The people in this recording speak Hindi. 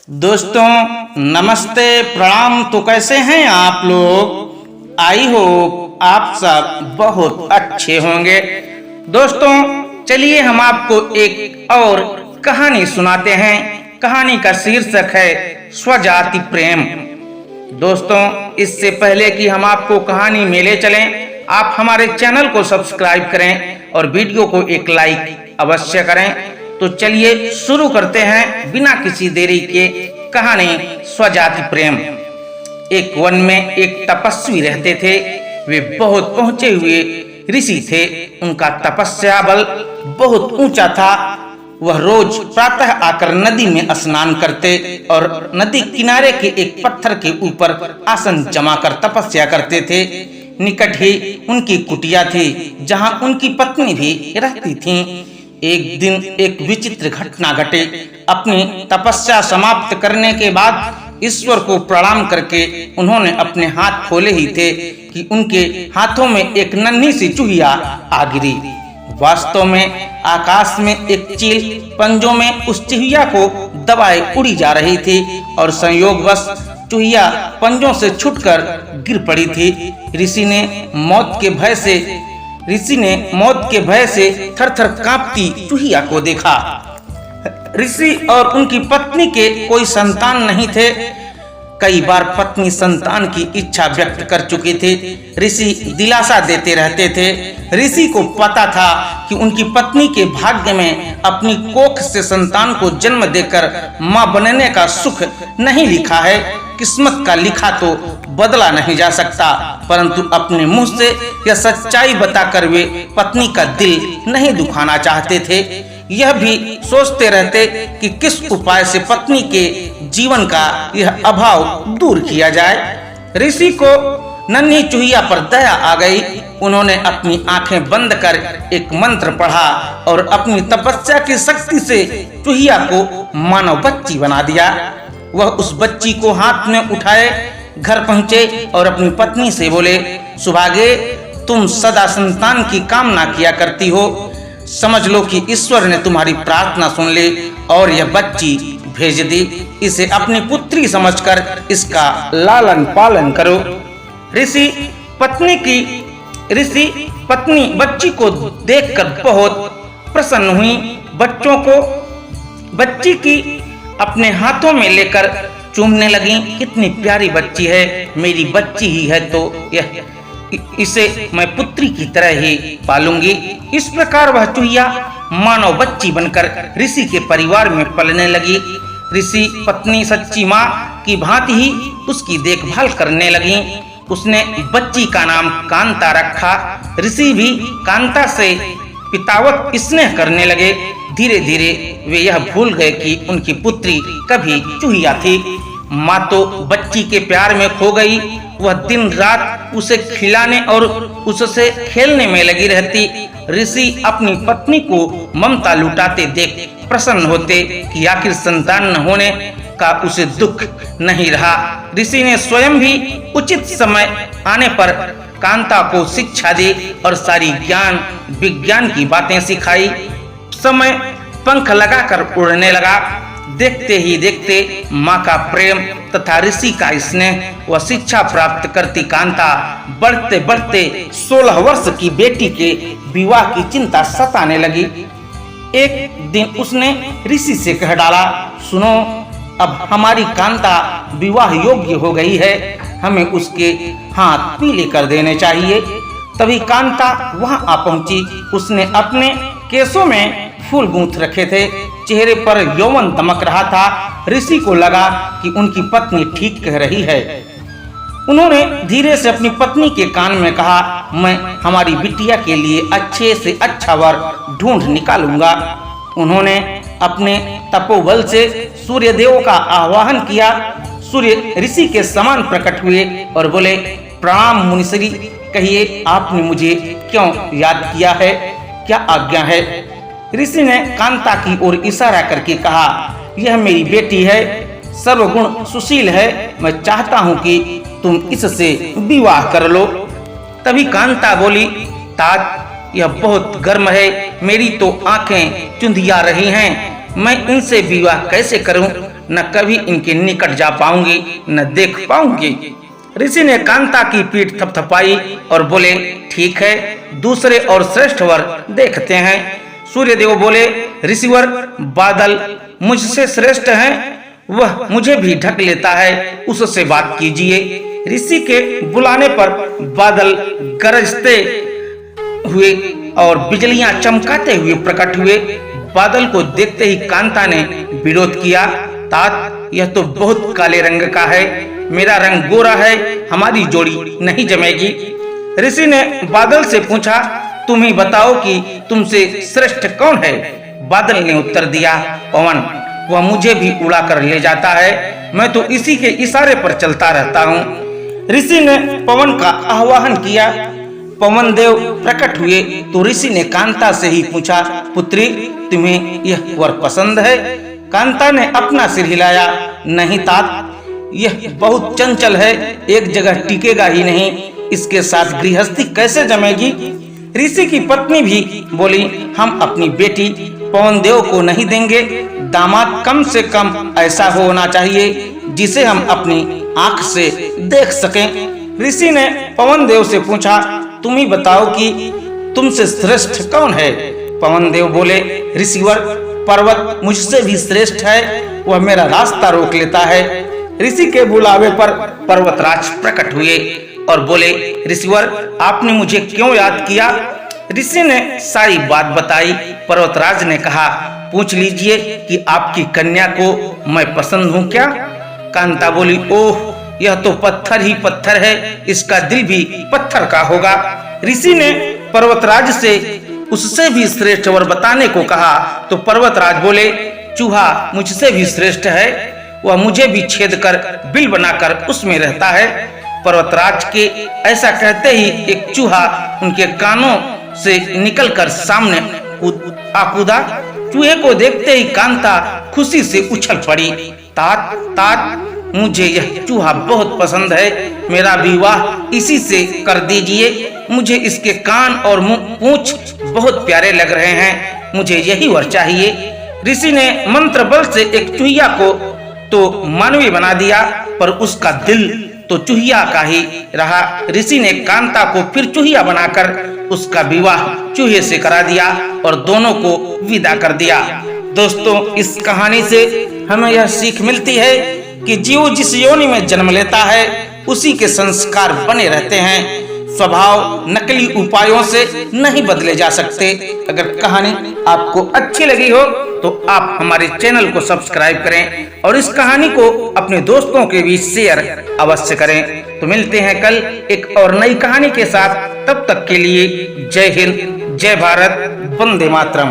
दोस्तों नमस्ते प्रणाम। तो कैसे हैं आप लोग? आई होप आप सब बहुत अच्छे होंगे। दोस्तों चलिए हम आपको एक और कहानी सुनाते हैं। कहानी का शीर्षक है स्वजाति प्रेम। दोस्तों इससे पहले कि हम आपको कहानी में ले चलें, आप हमारे चैनल को सब्सक्राइब करें और वीडियो को एक लाइक अवश्य करें। तो चलिए शुरू करते हैं बिना किसी देरी के कहानी स्वजाति प्रेम। एक वन में एक तपस्वी रहते थे। वे बहुत पहुंचे हुए ऋषि थे। उनका तपस्या बल बहुत ऊंचा था। वह रोज प्रातः आकर नदी में स्नान करते और नदी किनारे के एक पत्थर के ऊपर आसन जमाकर तपस्या करते थे। निकट ही उनकी कुटिया थी जहां उनकी पत्नी भी रहती थी। एक दिन एक विचित्र घटना घटे। अपनी तपस्या समाप्त करने के बाद ईश्वर को प्रणाम करके उन्होंने अपने हाथ खोले ही थे कि उनके हाथों में एक नन्ही सी चूहिया आ गिरी। वास्तव में आकाश में एक चील पंजों में उस चूहिया को दबाए उड़ी जा रही थी और संयोगवश चूहिया पंजों से छूटकर गिर पड़ी थी। ऋषि ने मौत के भय से थरथर कांपती चूहिया को देखा। ऋषि और उनकी पत्नी के कोई संतान नहीं थे। कई बार पत्नी संतान की इच्छा व्यक्त कर चुकी थी। ऋषि दिलासा देते रहते थे। ऋषि को पता था कि उनकी पत्नी के भाग्य में अपनी कोख से संतान को जन्म देकर मां बनने का सुख नहीं लिखा है। किस्मत का लिखा तो बदला नहीं जा सकता, परंतु अपने मुंह से यह सच्चाई बताकर वे पत्नी का दिल नहीं दुखाना चाहते थे। यह भी सोचते रहते कि किस उपाय से पत्नी के जीवन का यह अभाव दूर किया जाए। ऋषि को नन्ही चूहिया पर दया आ गई। उन्होंने अपनी आंखें बंद कर एक मंत्र पढ़ा और अपनी तपस्या की शक्ति से चूहिया को मानव बच्ची बना दिया। वह उस बच्ची को हाथ में उठाए घर पहुंचे और अपनी पत्नी से बोले, सुभागे तुम सदा संतान की कामना किया करती हो। समझ लो कि ईश्वर ने तुम्हारी प्रार्थना सुन ली और यह बच्ची भेज दी। इसे अपनी पुत्री समझकर इसका लालन पालन करो। ऋषि पत्नी बच्ची को देखकर बहुत प्रसन्न हुई। बच्ची की अपने हाथों में लेकर चूमने लगी। कितनी प्यारी बच्ची है, मेरी बच्ची ही है तो इसे मैं पुत्री की तरह ही पालूंगी। इस प्रकार वह चूहिया मानव बच्ची बनकर ऋषि के परिवार में पलने लगी। ऋषि पत्नी सच्ची माँ की भांति ही उसकी देखभाल करने लगी। उसने बच्ची का नाम कांता रखा। ऋषि भी कांता से पितावत स्नेह करने लगे। धीरे धीरे वे यह भूल गए कि उनकी पुत्री कभी चूहिया थी। माँ तो बच्ची के प्यार में खो गई। वह दिन रात उसे खिलाने और उससे खेलने में लगी रहती। ऋषि अपनी पत्नी को ममता लुटाते देख प्रसन्न होते कि आखिर संतान न होने का उसे दुख नहीं रहा। ऋषि ने स्वयं भी उचित समय आने पर कांता को शिक्षा दी और सारी ज्ञान विज्ञान की बातें सिखाई। समय पंख लगाकर उड़ने लगा। देखते ही देखते माँ का प्रेम तथा ऋषि का स्नेह व शिक्षा प्राप्त करती कांता बढ़ते बढ़ते 16 वर्ष की बेटी के विवाह की चिंता सताने लगी। एक दिन उसने ऋषि से कह डाला, सुनो, अब हमारी कांता विवाह योग्य हो गई है। हमें उसके हाथ पीले कर देने चाहिए। तभी कांता वहां आ पहुंची। उसने अपने केसों में फूल गूंथ रखे थे। चेहरे पर यौवन दमक रहा था। ऋषि को लगा कि उनकी पत्नी ठीक कह रही है। उन्होंने धीरे से अपनी पत्नी के कान में कहा, मैं हमारी बिटिया के लिए अच्छे से अच्छा वर ढूंढ निकालूंगा। उन्होंने अपने तपोबल से सूर्य देव का आह्वान किया। सूर्य ऋषि के समान प्रकट हुए और बोले, प्रणाम मुनिश्री, कहिए आपने मुझे क्यों याद किया है, क्या आज्ञा है? ऋषि ने कांता की ओर इशारा करके कहा, यह मेरी बेटी है, सर्वगुण सुशील है। मैं चाहता हूँ कि तुम इससे विवाह कर लो। तभी कांता बोली, तात यह बहुत गर्म है, मेरी तो आंखें चुंधिया रही हैं। मैं इनसे विवाह कैसे करूं? न कभी इनके निकट जा पाऊंगी न देख पाऊंगी। ऋषि ने कांता की पीठ थपथपाई और बोले, ठीक है, दूसरे और श्रेष्ठ वर देखते हैं। सूर्यदेव बोले, ऋषिवर, बादल मुझसे श्रेष्ठ हैं, वह मुझे भी ढक लेता है, उससे बात कीजिए। ऋषि के बुलाने पर बादल गरजते हुए और बिजलियां चमकाते हुए प्रकट हुए। बादल को देखते ही कांता ने विरोध किया, तात, यह तो बहुत काले रंग का है, मेरा रंग गोरा है, हमारी जोड़ी नहीं जमेगी। ऋषि ने बादल से पूछा, तुम ही बताओ कि तुमसे श्रेष्ठ कौन है। बादल ने उत्तर दिया, पवन, वह मुझे भी उड़ा कर ले जाता है, मैं तो इसी के इशारे पर चलता रहता हूँ। ऋषि ने पवन का आह्वान किया। पवन देव प्रकट हुए तो ऋषि ने कांता से ही पूछा, पुत्री, तुम्हें यह वर पसंद है। कांता ने अपना सिर हिलाया, नहीं तात, यह बहुत चंचल है, एक जगह टिकेगा ही नहीं, इसके साथ गृहस्थी कैसे जमेगी। ऋषि की पत्नी भी बोली, हम अपनी बेटी पवन देव को नहीं देंगे, दामाद कम से कम ऐसा होना चाहिए जिसे हम अपनी आंख से देख सकें। ऋषि ने पवन देव से पूछा, तुम ही बताओ कि तुमसे श्रेष्ठ कौन है। पवन देव बोले, ऋषिवर, पर्वत मुझसे भी श्रेष्ठ है, वह मेरा रास्ता रोक लेता है। ऋषि के बुलावे पर पर्वतराज प्रकट हुए और बोले, ऋषिवर, आपने मुझे क्यों याद किया। ऋषि ने सारी बात बताई। पर्वतराज ने कहा, पूछ लीजिए कि आपकी कन्या को मैं पसंद हूँ क्या। कांता बोली, ओह, यह तो पत्थर ही पत्थर है, इसका दिल भी पत्थर का होगा। ऋषि ने पर्वतराज से उससे भी श्रेष्ठ वर बताने को कहा तो पर्वतराज बोले, चूहा मुझसे भी श्रेष्ठ है, वह मुझे भी छेद कर बिल बनाकर उसमें रहता है। पर्वतराज के ऐसा कहते ही एक चूहा उनके कानों से निकलकर सामने आ कूदा। चूहे को देखते ही कांता खुशी से उछल पड़ी, तात, तात, मुझे यह चूहा बहुत पसंद है, मेरा विवाह इसी से कर दीजिए, मुझे इसके कान और पूंछ बहुत प्यारे लग रहे हैं, मुझे यही वर चाहिए। ऋषि ने मंत्र बल से एक चूहिया को तो मानवीय बना दिया, पर उसका दिल तो चूहिया का ही रहा। ऋषि ने कांता को फिर चूहिया बनाकर उसका विवाह चूहे से करा दिया और दोनों को विदा कर दिया। दोस्तों, इस कहानी से हमें यह सीख मिलती है कि जीव जिस योनि में जन्म लेता है उसी के संस्कार बने रहते हैं, स्वभाव नकली उपायों से नहीं बदले जा सकते। अगर कहानी आपको अच्छी लगी हो तो आप हमारे चैनल को सब्सक्राइब करें और इस कहानी को अपने दोस्तों के बीच शेयर अवश्य करें। तो मिलते हैं कल एक और नई कहानी के साथ, तब तक के लिए जय हिंद, जय भारत, वंदे मातरम।